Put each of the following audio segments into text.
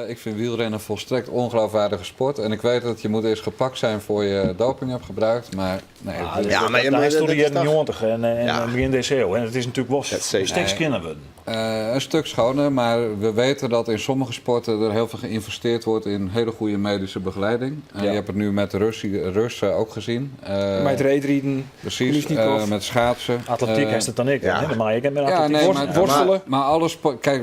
Ik vind wielrennen volstrekt ongeloofwaardige sport. En ik weet dat je moet eerst gepakt zijn voor je doping hebt gebruikt. Maar nee, Maar je hij stond hier in de toch- 90 en begin deze eeuw. En het is natuurlijk wel een stuk skinner worden. een stuk schoner. Maar we weten dat in sommige sporten er heel veel geïnvesteerd wordt in hele goede medische begeleiding. Ja. Je hebt het nu met de Russen ook gezien. Met reetrieden, Precies, Kulisnikov. met schaatsen. Atletiek heeft het dan ik. ja. Hè? Dan maak ik het met Ja, atletiek. nee, worstelen. maar alle sport. Kijk,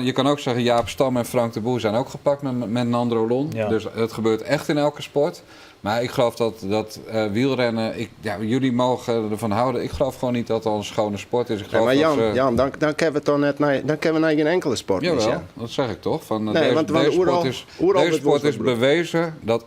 je kan ook zeggen, Jaap Stam en Frank de Boer zijn ook gepakt met Nandrolon. Ja. Dus het gebeurt echt in elke sport. Maar ik geloof dat wielrennen, jullie mogen ervan houden. Ik geloof gewoon niet dat het al een schone sport is. Ik Ja, geloof maar dat Jan, dan kunnen we toch net dan kunnen we naar geen enkele sport meer. Jawel, Ja. dat zeg ik toch. Nee, Deze want sport oeral is, wordt deze sport is bloed. bewezen dat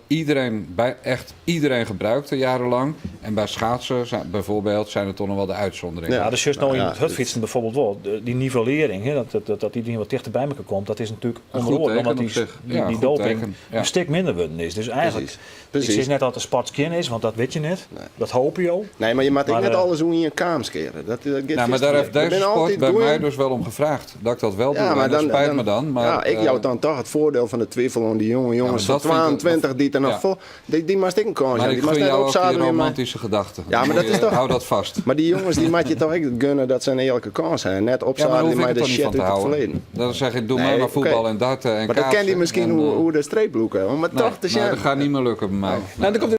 echt iedereen gebruikte jarenlang. En bij schaatsen bijvoorbeeld zijn er toch nog wel de uitzonderingen. Ja, dus juist nou in Ja, het hutfietsen bijvoorbeeld wel. Die nivellering, hè, dat iedereen wat dichter bij elkaar komt, dat is natuurlijk Een goed onderoord. teken Omdat op zich. Ja, die goed doping teken. Ja. een stuk minder worden is. Dus eigenlijk, Precies. ik zeg net dat het sportskin is, want dat weet je net. Nee. Dat hoop je ook. Nee, maar je mag Maar, net eh, alles hoe in je kaam scheren. Nou, maar daar heeft deze sport bij mij dus wel om gevraagd. Dat ik dat wel doe. En dat spijt me dan. Maar, ja, ik jou dan toch het voordeel van de twijfel aan die jonge jongens maar van dat vind ik- 22 die er nog Ja. voor. Die mag ik een kans maar hebben. ik Die mag gun net jou ook die opzadelen in mij. romantische gedachten. Ja, maar dat is toch- Hou dat vast. Maar die jongens die mag je toch echt gunnen dat ze een eerlijke kans hebben. Net Ja, maar daar opzadelen hoef in ik mij het de toch niet shit van uit te het houden. verleden. Dan zeg ik, doe Nee, mij maar oké. voetbal en darten en Maar dat kaatsen. ken die misschien En, hoe de streepbloeken. Maar nee, toch te nee, zien. dat gaat niet meer lukken bij mij. Nou, dan komt